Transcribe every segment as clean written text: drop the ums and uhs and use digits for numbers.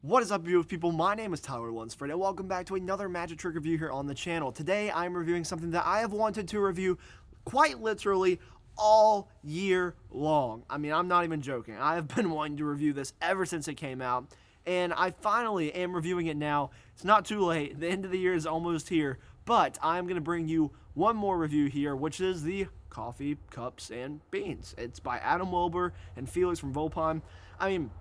What is up, beautiful people? My name is Tyler Lunsford, and welcome back to another magic trick review here on the channel. Today, I'm reviewing something that I have wanted to review quite literally all year long. I mean, I'm not even joking. I have been wanting to review this ever since it came out, and I finally am reviewing it now. It's not too late. The end of the year is almost here, but I'm going to bring you one more review here, which is the Coffee Cups and Beans. It's by Adam Wilber and Felix from Vulpine. I mean,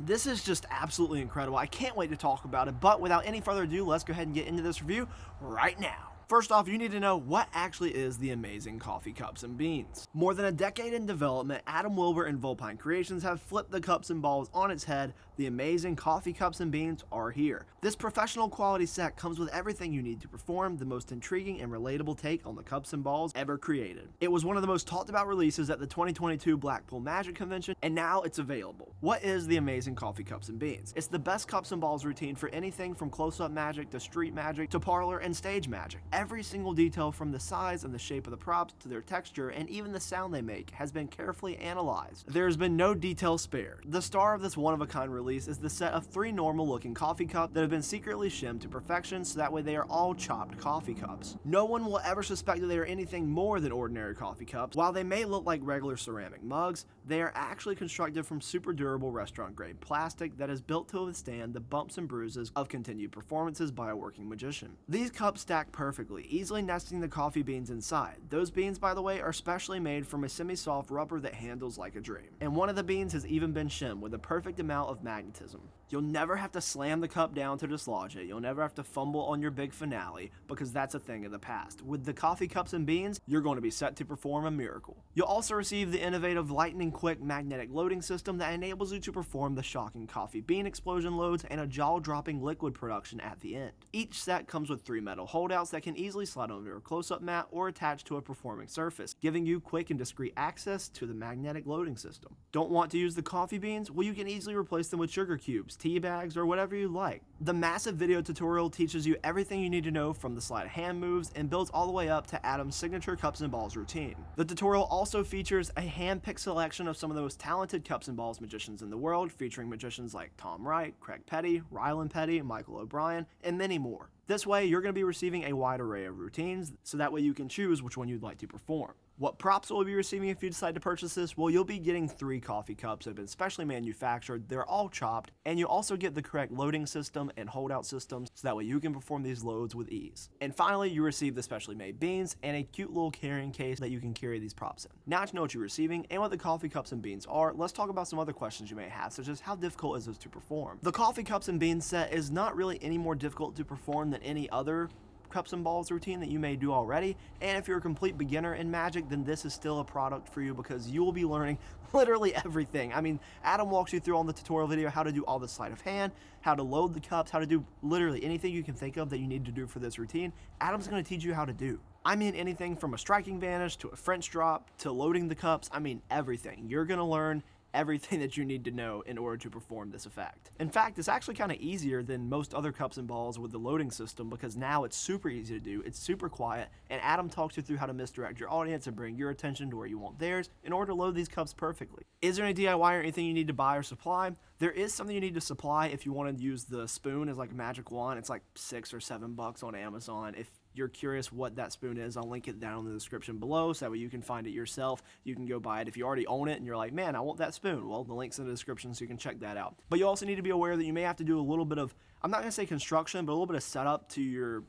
this is just absolutely incredible. I can't wait to talk about it, but without any further ado, let's go ahead and get into this review right now. First off, you need to know what actually is the amazing Coffee Cups and Beans. More than a decade in development, Adam Wilber and Vulpine Creations have flipped the cups and balls on its head. The amazing Coffee Cups and Beans are here. This professional quality set comes with everything you need to perform the most intriguing and relatable take on the cups and balls ever created. It was one of the most talked about releases at the 2022 Blackpool Magic Convention, and now it's available. What is the amazing Coffee Cups and Beans? It's the best cups and balls routine for anything from close-up magic to street magic to parlor and stage magic. Every single detail, from the size and the shape of the props to their texture and even the sound they make, has been carefully analyzed. There has been no detail spared. The star of this one-of-a-kind release is the set of 3 normal-looking coffee cups that have been secretly shimmed to perfection, so that way they are all chopped coffee cups. No one will ever suspect that they are anything more than ordinary coffee cups. While they may look like regular ceramic mugs, they are actually constructed from super durable restaurant-grade plastic that is built to withstand the bumps and bruises of continued performances by a working magician. These cups stack perfectly, easily nesting the coffee beans inside. Those beans, by the way, are specially made from a semi-soft rubber that handles like a dream. And one of the beans has even been shimmed with a perfect amount of magnetism. You'll never have to slam the cup down to dislodge it. You'll never have to fumble on your big finale, because that's a thing of the past. With the Coffee Cups and Beans, you're going to be set to perform a miracle. You'll also receive the innovative lightning-quick magnetic loading system that enables you to perform the shocking coffee bean explosion loads and a jaw-dropping liquid production at the end. Each set comes with 3 metal holdouts that can easily slide over a close-up mat or attach to a performing surface, giving you quick and discreet access to the magnetic loading system. Don't want to use the coffee beans? Well, you can easily replace them with sugar cubes, tea bags, or whatever you like. The massive video tutorial teaches you everything you need to know from the sleight of hand moves and builds all the way up to Adam's signature cups and balls routine. The tutorial also features a hand-picked selection of some of the most talented cups and balls magicians in the world, featuring magicians like Tom Wright, Craig Petty, Ryland Petty, Michael O'Brien, and many more. This way, you're going to be receiving a wide array of routines, so that way you can choose which one you'd like to perform. What props will you be receiving if you decide to purchase this? Well, you'll be getting 3 coffee cups that have been specially manufactured. They're all chopped, and you also get the correct loading system and holdout systems, so that way you can perform these loads with ease. And finally, you receive the specially made beans and a cute little carrying case that you can carry these props in. Now that you know what you're receiving and what the Coffee Cups and Beans are, let's talk about some other questions you may have, such as how difficult is this to perform? The Coffee Cups and Beans set is not really any more difficult to perform than any other cups and balls routine that you may do already, and if you're a complete beginner in magic, then this is still a product for you, because you will be learning literally everything. I mean, Adam walks you through on the tutorial video how to do all the sleight of hand, how to load the cups, how to do literally anything you can think of that you need to do for this routine. Adam's going to teach you how to do. I mean, anything from a striking vanish to a French drop to loading the cups. I mean, everything. You're going to learn everything that you need to know in order to perform this effect. In fact, it's actually kind of easier than most other cups and balls with the loading system, because now it's super easy to do, it's super quiet, and Adam talks you through how to misdirect your audience and bring your attention to where you want theirs in order to load these cups perfectly. Is there any DIY or anything you need to buy or supply? There is something you need to supply if you want to use the spoon as like a magic wand. It's like $6 or $7 on Amazon. If you're curious what that spoon is, I'll link it down in the description below, so that way you can find it yourself. You can go buy it. If you already own it and you're like, man, I want that spoon, well, the link's in the description, so you can check that out. But you also need to be aware that you may have to do a little bit of, I'm not going to say construction, but a little bit of setup to your,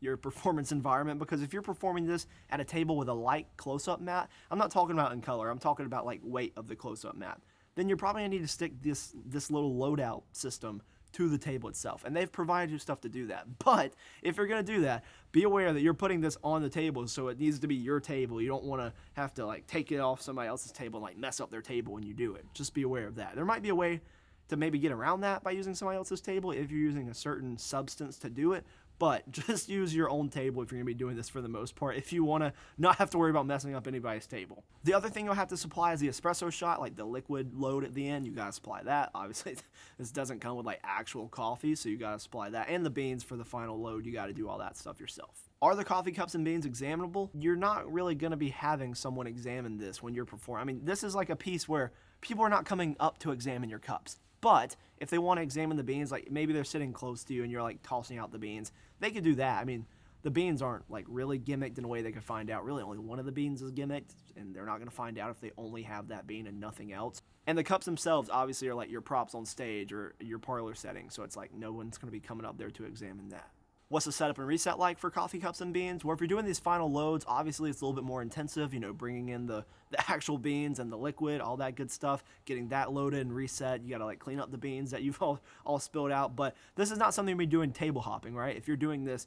your performance environment, because if you're performing this at a table with a light close-up mat, I'm not talking about in color, I'm talking about like weight of the close-up mat, then you're probably going to need to stick this little loadout system to the table itself, and they've provided you stuff to do that. But if you're going to do that, be aware that you're putting this on the table, so it needs to be your table. You don't want to have to like take it off somebody else's table and like mess up their table when you do it. Just be aware of that. There might be a way to maybe get around that by using somebody else's table if you're using a certain substance to do it, But just use your own table if you're going to be doing this for the most part, if you want to not have to worry about messing up anybody's table. The other thing you'll have to supply is the espresso shot, like the liquid load at the end. You got to supply that. Obviously, this doesn't come with like actual coffee, so you got to supply that. And the beans for the final load, you got to do all that stuff yourself. Are the coffee cups and beans examinable? You're not really going to be having someone examine this when you're performing. I mean, this is like a piece where people are not coming up to examine your cups. But if they want to examine the beans, like maybe they're sitting close to you and you're like tossing out the beans, they could do that. I mean, the beans aren't like really gimmicked in a way they could find out. Really, only one of the beans is gimmicked, and they're not going to find out if they only have that bean and nothing else. And the cups themselves obviously are like your props on stage or your parlor setting, so it's like no one's going to be coming up there to examine that. What's the setup and reset like for coffee cups and beans? Well, if you're doing these final loads, obviously it's a little bit more intensive, you know, bringing in the actual beans and the liquid, all that good stuff, getting that loaded and reset. You got to like clean up the beans that you've all spilled out. But this is not something we do in table hopping, right? If you're doing this,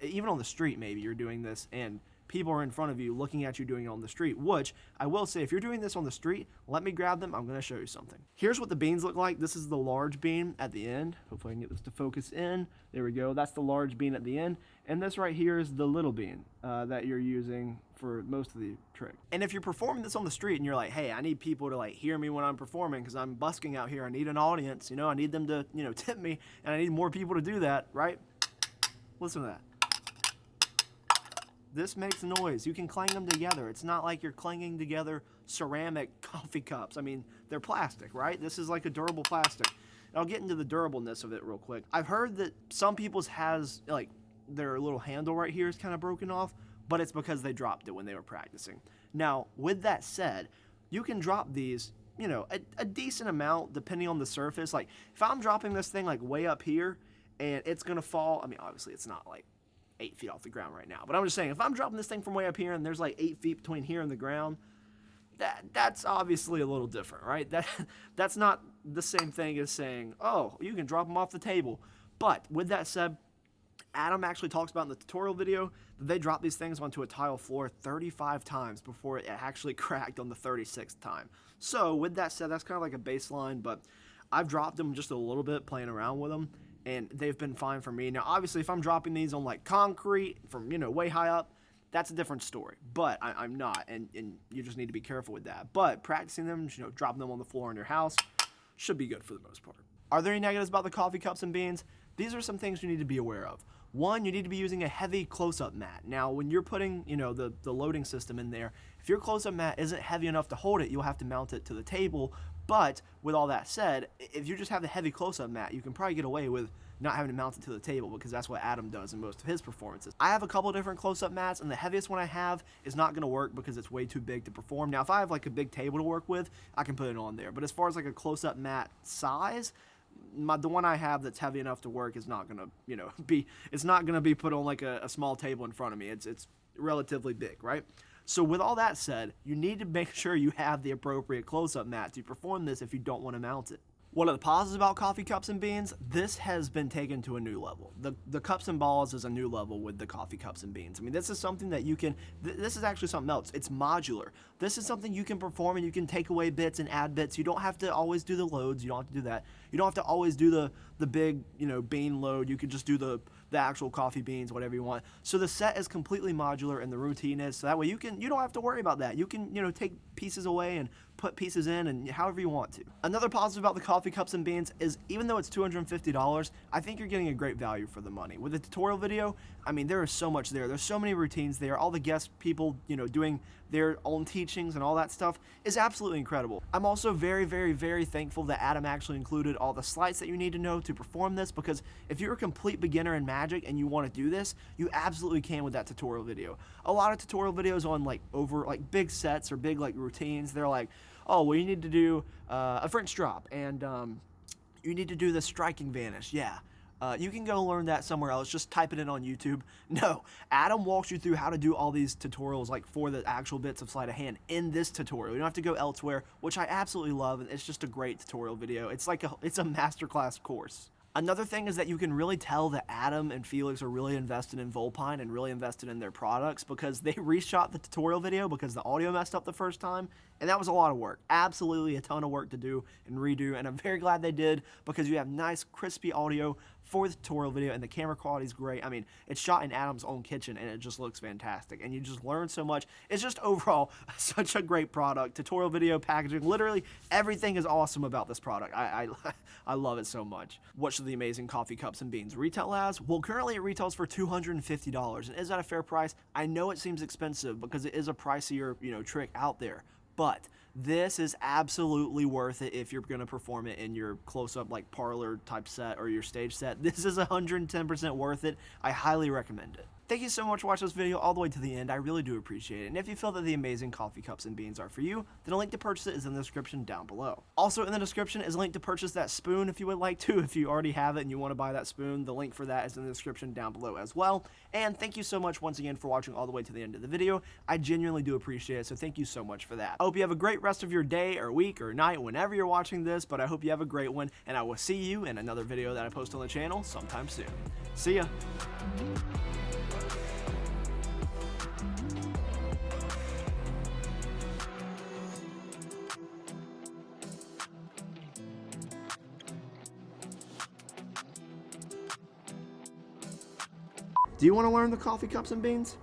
even on the street, maybe you're doing this and people are in front of you looking at you doing it on the street, which I will say, if you're doing this on the street, let me grab them. I'm going to show you something. Here's what the beans look like. This is the large bean at the end. Hopefully I can get this to focus in. There we go. That's the large bean at the end. And this right here is the little bean that you're using for most of the trick. And if you're performing this on the street and you're like, hey, I need people to like hear me when I'm performing because I'm busking out here. I need an audience, you know, I need them to, you know, tip me, and I need more people to do that, right? Listen to that. This makes noise. You can clang them together. It's not like you're clanging together ceramic coffee cups. I mean, they're plastic, right? This is like a durable plastic. And I'll get into the durableness of it real quick. I've heard that some people's has, like, their little handle right here is kind of broken off, but it's because they dropped it when they were practicing. Now, with that said, you can drop these, you know, a decent amount depending on the surface. Like, if I'm dropping this thing, like, way up here, and it's going to fall, I mean, obviously it's not, like, 8 feet off the ground right now. But I'm just saying, if I'm dropping this thing from way up here and there's like 8 feet between here and the ground, that's obviously a little different, right? That's not the same thing as saying, oh, you can drop them off the table. But with that said, Adam actually talks about in the tutorial video that they dropped these things onto a tile floor 35 times before it actually cracked on the 36th time. So with that said, that's kind of like a baseline, but I've dropped them just a little bit playing around with them, and they've been fine for me. Now, obviously, if I'm dropping these on, like, concrete from, you know, way high up, that's a different story. But I'm not, and you just need to be careful with that. But practicing them, you know, dropping them on the floor in your house should be good for the most part. Are there any negatives about the coffee cups and beans? These are some things you need to be aware of. One, you need to be using a heavy close-up mat. Now, when you're putting, you know, the loading system in there, if your close-up mat isn't heavy enough to hold it, you'll have to mount it to the table. But with all that said, if you just have the heavy close-up mat, you can probably get away with not having to mount it to the table, because that's what Adam does in most of his performances. I have a couple different close-up mats, and the heaviest one I have is not going to work because it's way too big to perform. Now, if I have like a big table to work with, I can put it on there. But as far as like a close-up mat size, the one I have that's heavy enough to work is not going to, you know, it's not going to be put on like a small table in front of me. It's relatively big, right? So with all that said, you need to make sure you have the appropriate close-up mat to perform this if you don't want to mount it. One of the positives about coffee cups and beans, this has been taken to a new level. The cups and balls is a new level with the coffee cups and beans. I mean, this is something that you can, this is actually something else. It's modular. This is something you can perform, and you can take away bits and add bits. You don't have to always do the loads. You don't have to do that. You don't have to always do the big, you know, bean load. You can just do the actual coffee beans, whatever you want. So the set is completely modular, and the routine is, so that way you don't have to worry about that. You can, you know, take pieces away and put pieces in, and however you want to. Another positive about the coffee cups and beans is, even though it's $250, I think you're getting a great value for the money. With the tutorial video, I mean, there is so much there. There's so many routines there. All the guest people, you know, doing their own teachings and all that stuff is absolutely incredible. I'm also very, very, very thankful that Adam actually included all the sleights that you need to know to perform this, because if you're a complete beginner in Magic and you want to do this, you absolutely can with that tutorial video. A lot of tutorial videos on like big sets or big like routines, they're like, oh, well, you need to do a French drop, and you need to do the striking vanish. Yeah. You can go learn that somewhere else. Just type it in on YouTube. No, Adam walks you through how to do all these tutorials, like for the actual bits of sleight of hand in this tutorial. You don't have to go elsewhere, which I absolutely love, and it's just a great tutorial video. It's like it's a masterclass course. Another thing is that you can really tell that Adam and Felix are really invested in Vulpine and really invested in their products, because they reshot the tutorial video because the audio messed up the first time, and that was a lot of work. Absolutely a ton of work to do and redo, and I'm very glad they did, because you have nice, crispy audio for the tutorial video, and the camera quality is great. I mean, it's shot in Adam's own kitchen, and it just looks fantastic, and you just learn so much. It's just overall such a great product. Tutorial video, packaging, literally everything is awesome about this product. I love it so much. What should the amazing coffee cups and beans retail as? Well, currently it retails for $250, and is that a fair price? I know it seems expensive because it is a pricier, trick out there, but this is absolutely worth it if you're going to perform it in your close-up like parlor type set or your stage set. This is 110% worth it. I highly recommend it. Thank you so much for watching this video all the way to the end. I really do appreciate it. And if you feel that the amazing coffee cups and beans are for you, then a link to purchase it is in the description down below. Also in the description is a link to purchase that spoon if you would like to. If you already have it and you want to buy that spoon, the link for that is in the description down below as well. And thank you so much once again for watching all the way to the end of the video. I genuinely do appreciate it, so thank you so much for that. I hope you have a great rest of your day or week or night whenever you're watching this, but I hope you have a great one, and I will see you in another video that I post on the channel sometime soon. See ya! Do you want to learn the coffee cups and beans?